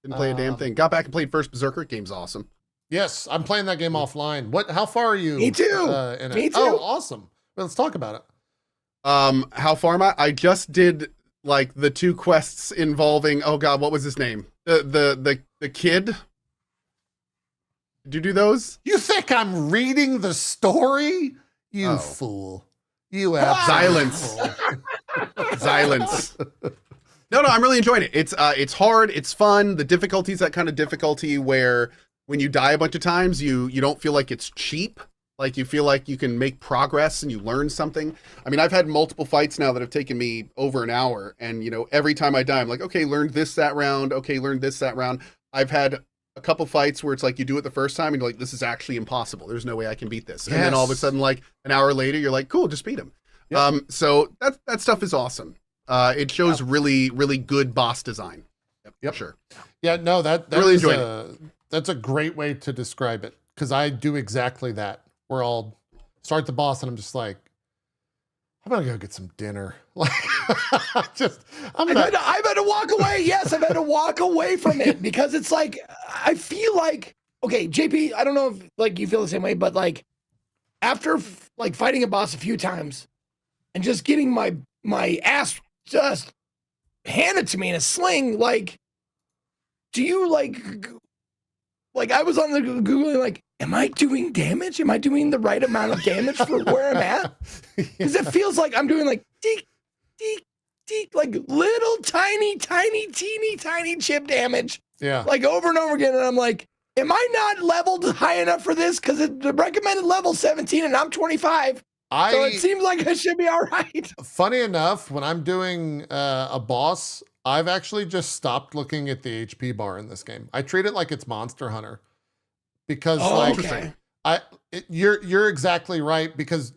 Didn't play a damn thing. Got back and played first Berserker. Game's awesome. Yes, I'm playing that game offline. How far are you? Me too. In it? Me too. Oh, awesome. Well, let's talk about it. How far am I? I just did like the 2 quests involving, oh God, what was his name? The kid. Did you do those? You think I'm reading the story? You fool. You Silence. Silence. No, I'm really enjoying it. It's hard, it's fun. The difficulty is that kind of difficulty where when you die a bunch of times, you don't feel like it's cheap. Like you feel like you can make progress and you learn something. I mean, I've had multiple fights now that have taken me over an hour, and every time I die, I'm like, okay, learned this that round. Okay, learned this that round. I've had a couple fights where it's like you do it the first time and you're like, this is actually impossible. There's no way I can beat this. Yes. And then all of a sudden, like an hour later, you're like, cool, just beat him. Yep. So that stuff is awesome. It shows really, really good boss design. Yep. Sure. Yeah, no, that really that's a great way to describe it, because I do exactly that. Where I'll start the boss and I'm just like, I'm gonna go get some dinner. Like, I've had to walk away. Yes, I've had to walk away from it because it's like, I feel like, okay, JP, I don't know if like you feel the same way, but like after like fighting a boss a few times and just getting my ass just handed to me in a sling, like, do you like I was on the Googling, like, am I doing damage? Am I doing the right amount of damage for where I'm at? Because it feels like I'm doing like deek, deek, deek, like little tiny, tiny, teeny, tiny chip damage. Yeah. Like over and over again. And I'm like, am I not leveled high enough for this? Because the recommended level 17 and I'm 25. So it seems like I should be all right. Funny enough, when I'm doing a boss, I've actually just stopped looking at the HP bar in this game. I treat it like it's Monster Hunter, because you're exactly right. Because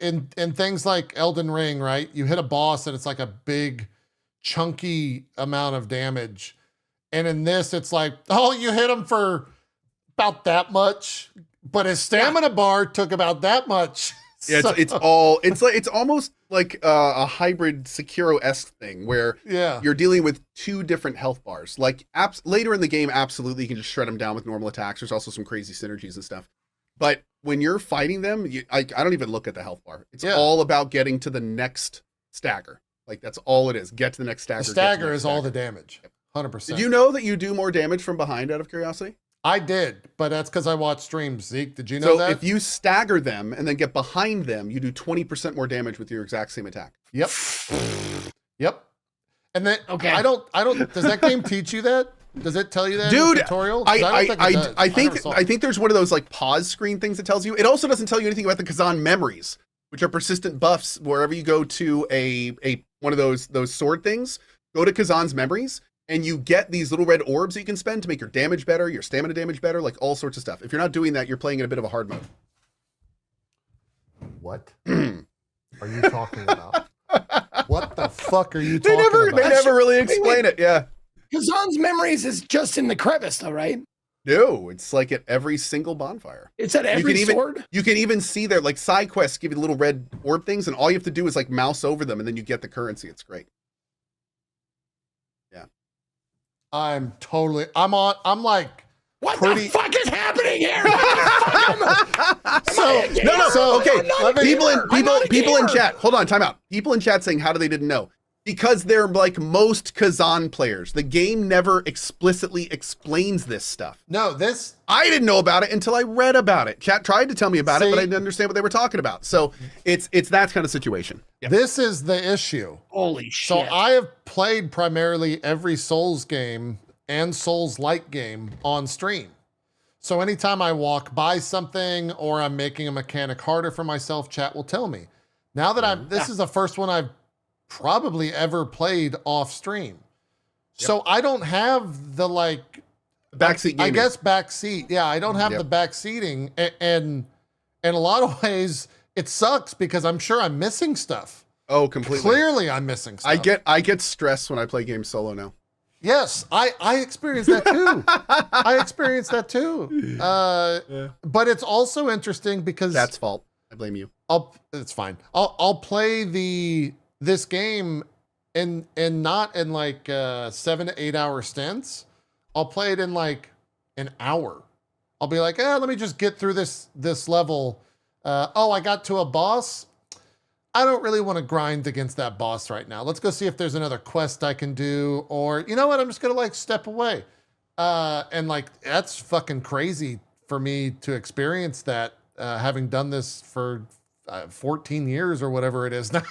in things like Elden Ring, right, you hit a boss and it's like a big, chunky amount of damage, and in this, it's like, oh, you hit him for about that much, but his stamina bar took about that much. Yeah, it's almost like a hybrid Sekiro-esque thing where you're dealing with 2 different health bars. Like later in the game, absolutely, you can just shred them down with normal attacks. There's also some crazy synergies and stuff. But when you're fighting them, I don't even look at the health bar. It's all about getting to the next stagger. Like that's all it is. Get to the next stagger. The stagger is all the damage. 100%. Did you know that you do more damage from behind out of curiosity? I did, but that's because I watched streams. Zeke, did you know that? So if you stagger them and then get behind them, you do 20% more damage with your exact same attack. Yep. Yep. And then I don't. Does that game teach you that? Does it tell you that, dude? In the tutorial? I think there's one of those like pause screen things that tells you. It also doesn't tell you anything about the Kazan memories, which are persistent buffs. Wherever you go to a one of those sword things, go to Kazan's memories. And you get these little red orbs that you can spend to make your damage better, your stamina damage better, like all sorts of stuff. If you're not doing that, you're playing in a bit of a hard mode. What are you talking about? What the fuck are you talking about? They never really explain it, yeah. Kazan's memories is just in the crevice, though, right? No, it's like at every single bonfire. It's at every sword? You can even see there, like side quests give you little red orb things, and all you have to do is like mouse over them, and then you get the currency. It's great. I'm like, what the fuck is happening here? People in chat, hold on, time out. People in chat saying, how do they didn't know? Because they're like most Kazan players. The game never explicitly explains this stuff. No, I didn't know about it until I read about it. Chat tried to tell me about it, but I didn't understand what they were talking about. So it's that kind of situation. Yep. This is the issue. Holy shit. So I have played primarily every Souls game and Souls-like game on stream. So anytime I walk by something or I'm making a mechanic harder for myself, chat will tell me. Now that this is the first one I've probably ever played off stream. Yep. So I don't have the backseat gaming. I guess backseat. Yeah, I don't have the back seating, and in a lot of ways it sucks because I'm sure I'm missing stuff. Oh, completely. Clearly I'm missing stuff. I get stressed when I play games solo now. Yes, I experience that too. I experience that too. But it's also interesting because that's fault. I blame you. It's fine. I'll play this game and not in like 7 to 8 hour stints. I'll play it in like an hour. I'll be like, let me just get through this level. Oh, I got to a boss. I don't really want to grind against that boss right now. Let's go see if there's another quest I can do, or you know what? I'm just gonna like step away. And like that's fucking crazy for me to experience that, having done this for 14 years or whatever it is now.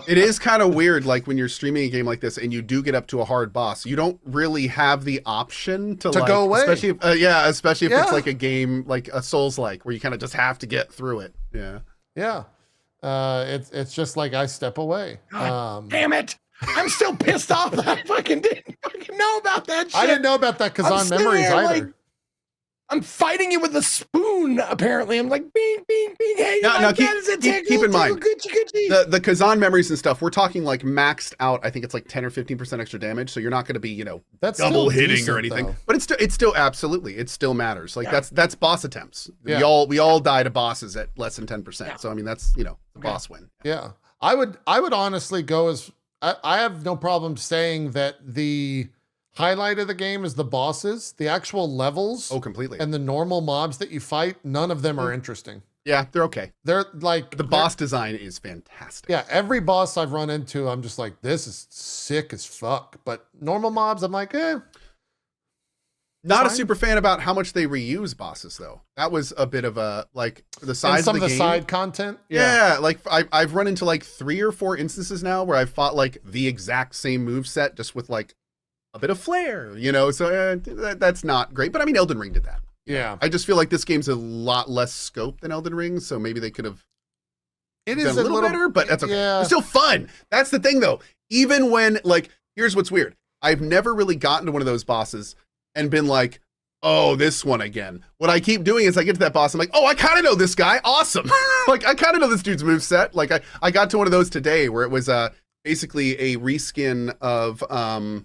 It is kind of weird, like when you're streaming a game like this and you do get up to a hard boss, you don't really have the option to like, go away. Especially if, especially if it's like a game like a Souls-like where you kind of just have to get through it. Yeah. Yeah. It's just like I step away. Damn it! I'm still pissed off that I fucking didn't fucking know about that shit. I didn't know about that Kazan memories either. Like, I'm fighting you with a spoon, apparently. I'm like, bing, bing, bing. Hey, no, keep in mind, the Kazan memories and stuff, we're talking like maxed out, I think it's like 10 or 15% extra damage, so you're not going to be, that's double hitting decent, or anything. though. But it's still absolutely, it still matters. Like that's boss attempts. Yeah. We all die to bosses at less than 10%. Yeah. So I mean that's, the boss win. Yeah. I would honestly go as I have no problem saying that the highlight of the game is the bosses, the actual levels. Oh, completely. And the normal mobs that you fight, none of them are interesting. Yeah, they're okay. They're like the boss design is fantastic. Yeah, every boss I've run into, I'm just like, this is sick as fuck. But normal mobs, I'm like, Not a super fan about how much they reuse bosses, though. That was a bit of a, like, the size some of the the game. side content. Yeah, like, I've run into, like, 3 or 4 instances now where I've fought, like, the exact same moveset, just with, like, a bit of flair, So that's not great. But, I mean, Elden Ring did that. Yeah. I just feel like this game's a lot less scope than Elden Ring, so maybe they could have done a little better, but that's okay. Yeah. It's still fun. That's the thing, though. Even when, like, here's what's weird. I've never really gotten to one of those bosses and been like, oh, this one again. What I keep doing is I get to that boss, I'm like, oh, I kind of know this guy. Awesome. Like, I kind of know this dude's moveset. Like, I got to one of those today where it was basically a reskin of, the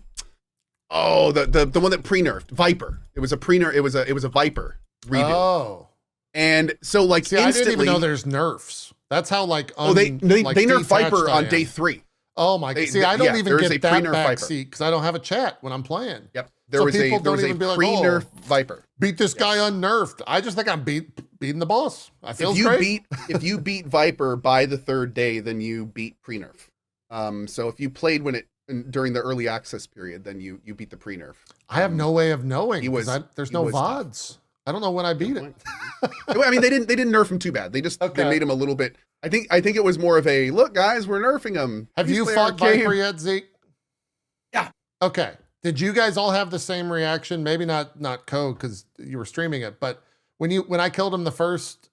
one that pre-nerfed, Viper. It was a pre-nerf, it was a Viper redo. Oh. And so, like, See, instantly, I didn't even know there's nerfs. That's how, like, they nerfed Viper on day 3. Oh my! See, I don't even get that Viper. backseat because I don't have a chat when I'm playing. Yep, there was a pre-nerf Viper. Beat this guy unnerfed. I just think I'm beating the boss. I feel great. If you beat Viper by the 3rd day, then you beat pre-nerf. So if you played during the early access period, then you beat the pre-nerf. I have no way of knowing. There's no VODs. Tough. I don't know when I beat it. I mean, they didn't nerf him too bad. They made him a little bit. I think it was more of a look, guys, we're nerfing him. Have you fought Viper yet, Zeke? Yeah. Okay. Did you guys all have the same reaction? Maybe not Code because you were streaming it, but when I killed him the first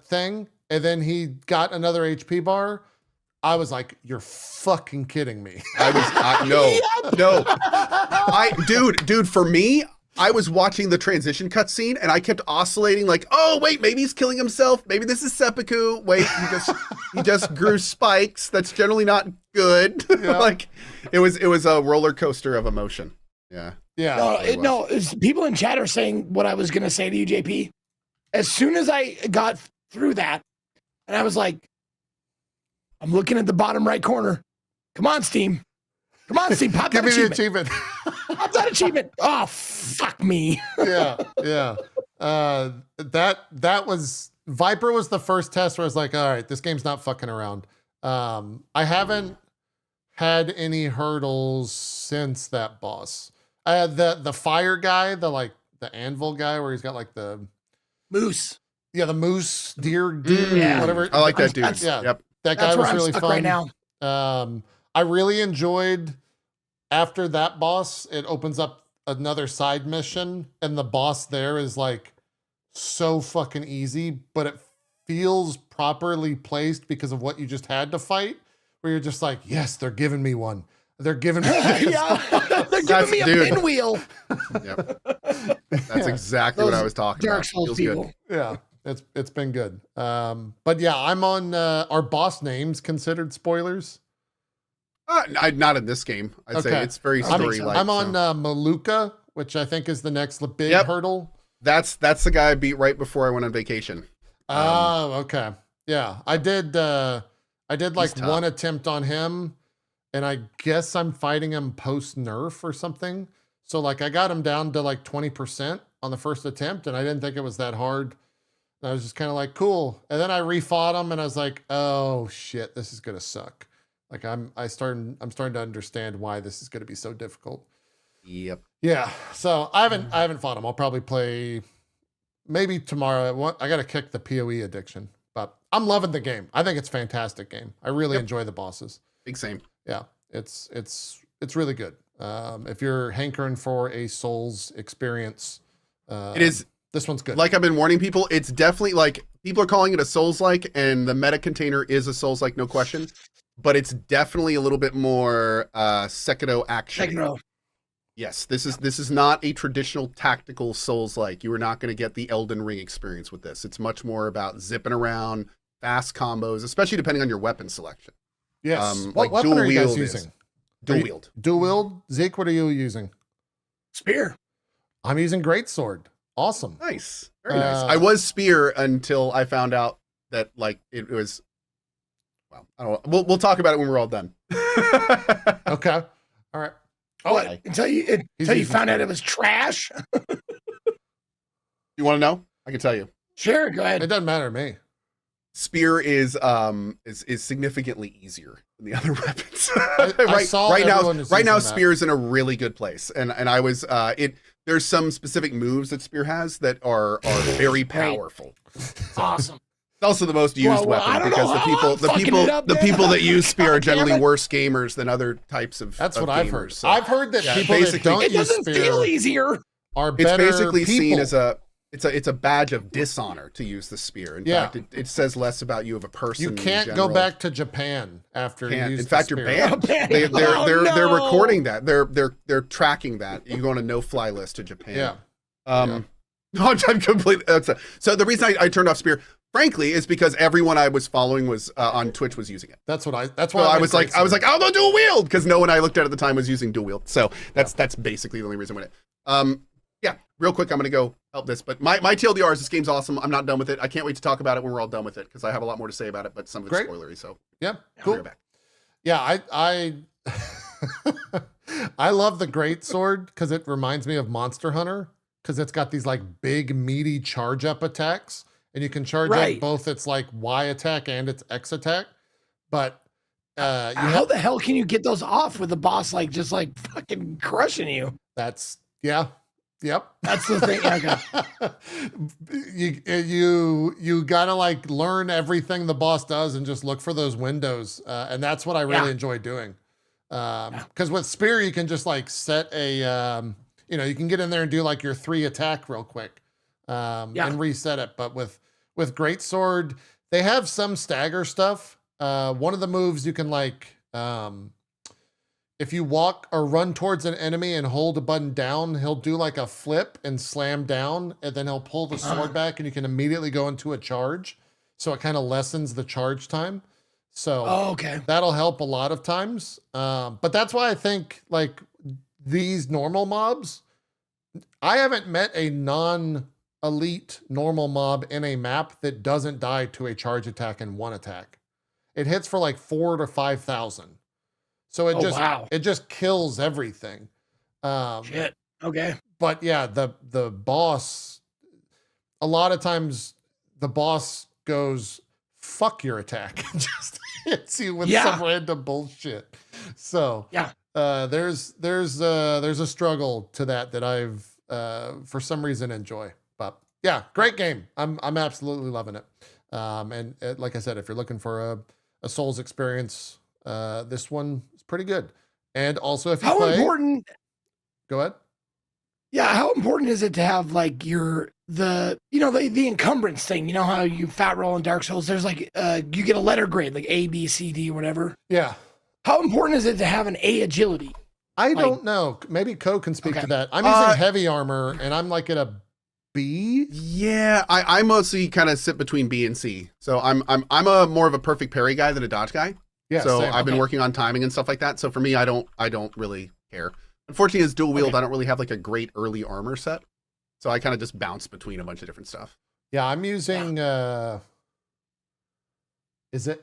thing and then he got another HP bar, I was like, "You're fucking kidding me!" Dude, for me, I was watching the transition cutscene and I kept oscillating like, oh wait, maybe he's killing himself. Maybe this is seppuku. Wait, he just grew spikes. That's generally not good. Yeah. Like it was a roller coaster of emotion. Yeah. Yeah. No, people in chat are saying what I was gonna say to you, JP. As soon as I got through that, and I was like, I'm looking at the bottom right corner. Come on, Steam. Pop Give that me achievement. the achievement. Pop that achievement. Oh, fuck me. Yeah. That was Viper was the first test where I was like, all right, this game's not fucking around. I haven't had any hurdles since that boss. I had the fire guy, the anvil guy where he's got like the moose. Yeah, the moose deer dude, whatever. I like that dude. Yep. That guy was really fun. Right now. I really enjoyed after that boss, it opens up another side mission, and the boss there is like so fucking easy, but it feels properly placed because of what you just had to fight, where you're just like, yes, they're giving me one. They're giving me they're giving me a pinwheel. Yep. That's exactly what I was talking Dark about. Souls Feels people. good. Yeah. It's been good. But yeah, I'm on our boss names considered spoilers. Not in this game. I'd say it's very story-like. I'm on Maluka, which I think is the next big hurdle. That's the guy I beat right before I went on vacation. Oh, okay. Yeah, I did like one attempt on him, and I guess I'm fighting him post nerf or something. So like I got them down to like 20% on the first attempt, and I didn't think it was that hard. And I was just kind of like, cool. And then I refought them, and I was like, oh shit, this is gonna suck. Like I'm starting to understand why this is gonna be so difficult. Yep. Yeah. So I haven't fought them. I'll probably play maybe tomorrow. I got to kick the PoE addiction, but I'm loving the game. I think it's a fantastic game. I really enjoy the bosses. Big same. Yeah, it's really good. If you're hankering for a Souls experience, It is. This one's good. Like I've been warning people, it's definitely like people are calling it a Souls-like, and the meta container is a Souls-like, no question. But it's definitely a little bit more Sekiro action. Sekiro. Yes, this is not a traditional tactical Souls-like. You are not going to get the Elden Ring experience with this. It's much more about zipping around, fast combos, especially depending on your weapon selection. Yes. What like weapon dual are you guys wield using? Dual wield. Dual wield. Zeke, what are you using? Spear. I'm using greatsword. Awesome. Nice. Very nice. I was spear until I found out that like it was. Well, I don't know. We'll talk about it when we're all done. Okay. All right. Oh, until you found out it was trash. You want to know? I can tell you. Sure, go ahead. It doesn't matter to me. Spear is significantly easier than the other weapons. I saw right now Spear is in a really good place, and I was there's some specific moves that Spear has that are very powerful. Awesome. It's also the most used weapon because the people that use Spear are generally worse gamers than other types of. That's what I've heard. So, I've heard that people that don't use doesn't Spear feel easier. Are better. It's basically people. seen as it's a badge of dishonor to use the spear. In fact, it says less about you of a person. You can't go back to Japan after you use in fact, the you're spear. banned. They're recording that. They're tracking that. You go on a no-fly list to Japan. Yeah. No, I'm completely. So the reason I turned off spear, frankly, is because everyone I was following was on Twitch was using it. That's why I was like, I'll go dual wield because no one I looked at the time was using dual wield. So that's basically the only reason I went it. Yeah, real quick, I'm gonna go help this. But my TLDR is this game's awesome. I'm not done with it. I can't wait to talk about it when we're all done with it because I have a lot more to say about it, but some of it's spoilery. So yeah, cool. Right back. Yeah, I I love the greatsword because it reminds me of Monster Hunter because it's got these like big meaty charge up attacks, and you can charge up both its like Y attack and its X attack. But how the hell can you get those off with the boss like just like fucking crushing you? That's Yep. That's the thing. You gotta like learn everything the boss does and just look for those windows. And that's what I really enjoy doing. Because with spear, you can just like set a, you can get in there and do like your 3 attack real quick and reset it. But with greatsword, they have some stagger stuff. One of the moves you can like, if you walk or run towards an enemy and hold a button down, he'll do like a flip and slam down, and then he'll pull the sword back, and you can immediately go into a charge. So it kind of lessens the charge time. So that'll help a lot of times. But that's why I think like these normal mobs, I haven't met a non-elite normal mob in a map that doesn't die to a charge attack and 1 attack. It hits for like 4,000 to 5,000. So it just kills everything. Shit. Okay. But yeah, the boss, a lot of times the boss goes, fuck your attack. Just hits you with some random bullshit. So there's a struggle to that I've for some reason enjoy. But yeah, great game. I'm absolutely loving it. And like I said, if you're looking for a Souls experience, this one is pretty good. And also if you play, important? Go ahead. Yeah, how important is it to have like the encumbrance thing? You know how you fat roll in Dark Souls, there's like you get a letter grade, like A, B, C, D, whatever. Yeah. How important is it to have an A agility? I don't know. Maybe Co can speak to that. I'm using heavy armor and I'm like at a B. Yeah, I mostly kind of sit between B and C. So I'm a more of a perfect parry guy than a dodge guy. Yeah. So I've been working on timing and stuff like that. So for me, I don't really care. Unfortunately, as dual wield, I don't really have like a great early armor set. So I kind of just bounce between a bunch of different stuff. Yeah, I'm using is it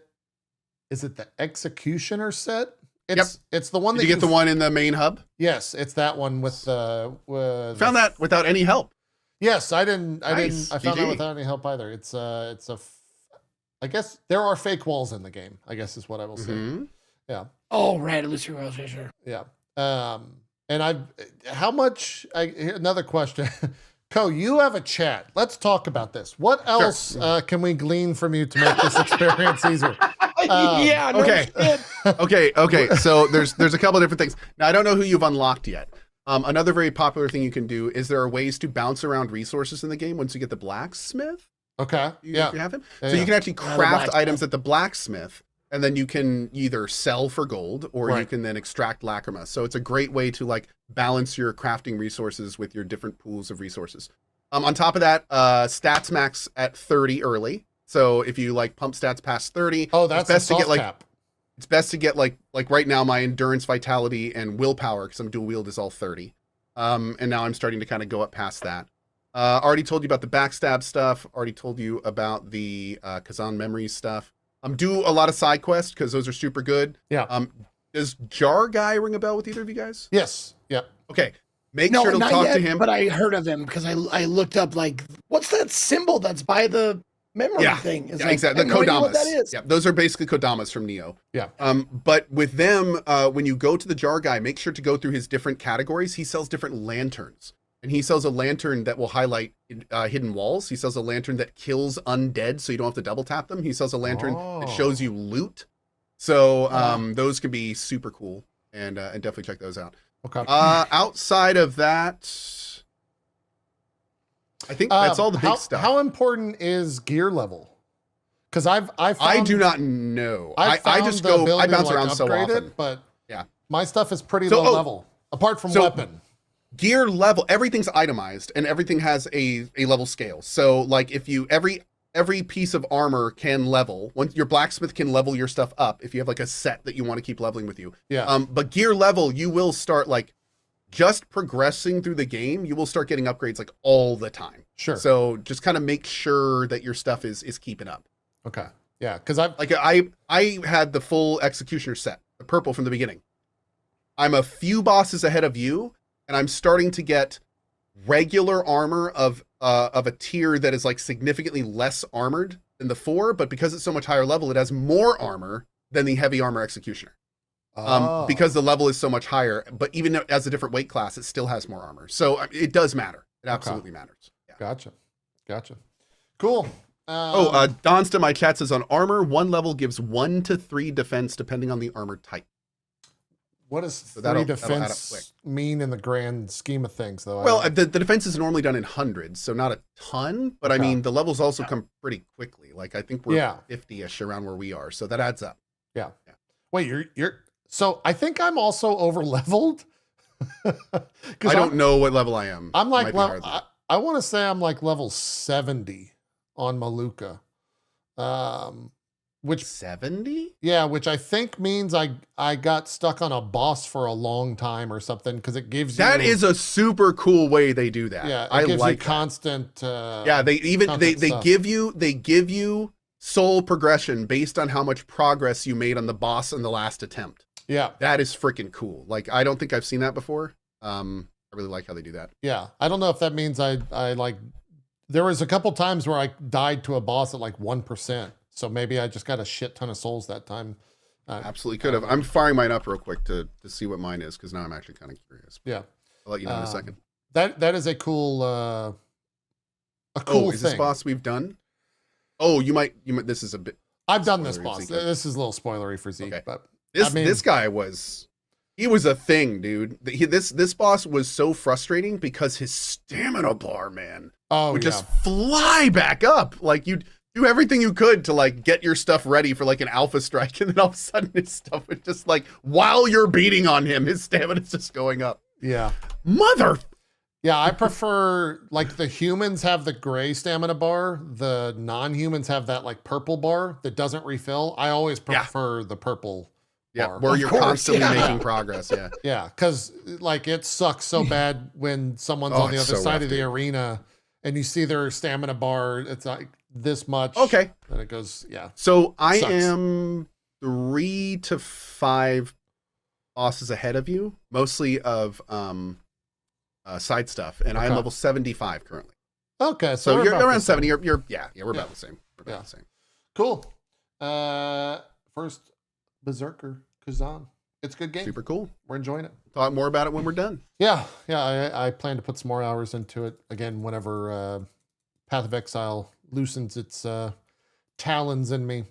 the Executioner set? It's the one Did that you get the one in the main hub? Yes, it's that one with the. Found that without any help. Yes, I didn't. Nice. I found that GG. without any help either. I guess there are fake walls in the game, I guess is what I will say. Mhm. Yeah. Oh, right. At least you were sure. Yeah. And another question. Co, you have a chat. Let's talk about this. What else can we glean from you to make this experience easier? Yeah. No okay. shit. Okay. So there's a couple of different things. Now I don't know who you've unlocked yet. Another very popular thing you can do is there are ways to bounce around resources in the game once you get the blacksmith. Okay. You Yeah. have him. Yeah, So you yeah. can actually the craft blacksmith. items at the blacksmith, and then you can either sell for gold or you Right. can then extract lacrima. So it's a great way to like balance your crafting resources with your different pools of resources. On top of that, stats max at 30 early. So if you like pump stats past 30, Oh, that's it's best a to get soft like cap. it's best to get like right now my endurance, vitality, and willpower because I'm dual wield is all 30. And now I'm starting to kind of go up past that. Already told you about the backstab stuff. Already told you about the Kazan memories stuff. Do a lot of side quests because those are super good. Yeah. Does Jar Guy ring a bell with either of you guys? Yes. Yep. Okay. Make No, sure to not talk yet, to him. but I heard of him because I looked up like what's that symbol that's by the memory thing? It's Yeah, like, exactly. I The have no idea Kodamas. what that is. Yeah, those are basically Kodamas from Neo. Yeah. But with them, when you go to the Jar Guy, make sure to go through his different categories. He sells different lanterns. And he sells a lantern that will highlight hidden walls. He sells a lantern that kills undead, so you don't have to double tap them. He sells a lantern that shows you loot. So those can be super cool, and definitely check those out. Okay. Outside of that, I think that's all the big stuff. How important is gear level? Because I do not know. I just the go. I ability to, bounce like, around so upgrade often. it, but Yeah. my stuff is pretty So- low level apart from so- weapon. Gear level, everything's itemized and everything has a level scale. So like if you every piece of armor can level. Once your blacksmith can level your stuff up if you have like a set that you want to keep leveling with you. Yeah. But gear level, you will start like just progressing through the game, you will start getting upgrades like all the time. Sure. So just kind of make sure that your stuff is keeping up. Okay. Yeah. Because I Like I had the full executioner set, the purple from the beginning. I'm a few bosses ahead of you, and I'm starting to get regular armor of a tier that is like significantly less armored than the 4, but because it's so much higher level, it has more armor than the heavy armor executioner. Because the level is so much higher, but even as a different weight class, it still has more armor. So it does matter. It absolutely matters. Yeah. Gotcha. Cool. Donsta, my chat says on armor, 1 level gives 1 to 3 defense depending on the armor type. What does So 3 that'll add up quick. defense mean in the grand scheme of things, though? Well, the defense is normally done in hundreds, so not a ton, but I Okay. mean, the levels also come pretty quickly. Like, I think we're Yeah. 50-ish around where we are, so that adds up. Wait, you're so I think I'm also over leveled. I don't know what level I am. I'm It like might be higher than level. that. I want to say I'm like level 70 on Maluka, which 70? which I think means I got stuck on a boss for a long time or something because it gives That you is a super cool way they do that. it I gives like you that. constant. Yeah, they content stuff. give you soul progression based on how much progress you made on the boss in the last attempt. Yeah, That is freaking cool. Like, I don't think I've seen that before. I really like how they do that. yeah. I don't know if that means I like. There was a couple times where I died to a boss at like 1%. So maybe I just got a shit ton of souls that time. Absolutely could have. I'm firing mine up real quick to see what mine is because now I'm actually kind of curious. Yeah. I'll let you know in a second. That is a cool Is this thing. boss we've done? Oh, you might. This is a bit. I've done this spoilery, boss. Zeke. This is a little spoilery for Zeke, Okay. but This I mean- this guy was. He was a thing, dude. This boss was so frustrating because his stamina bar, man, would just fly back up. Like you'd do everything you could to like get your stuff ready for like an alpha strike, and then all of a sudden his stuff would just like while you're beating on him, his stamina's just going up. yeah. Mother. Yeah, I prefer like the humans have the gray stamina bar, the non-humans have that like purple bar that doesn't refill. I always Yeah. prefer the purple Yeah, bar. where Of you're course, constantly yeah. making progress. Yeah. Yeah, because like it sucks so bad when someone's Oh, on the it's other so side rough, of the dude. arena and you see their stamina bar, it's like this much. Okay. And it goes, yeah. So I Sucks. am 3 to 5 bosses ahead of you, mostly of side stuff, and I'm Okay. level 75 currently. Okay, So we're you're about around the same. 70. You're yeah, we're Yeah. about the same. We're about Yeah. the same. Cool. First, Berserker Kazan. It's a good game. Super cool. We're enjoying it. Talk more about it when we're done. Yeah, I plan to put some more hours into it again whenever Path of Exile loosens its talons in me.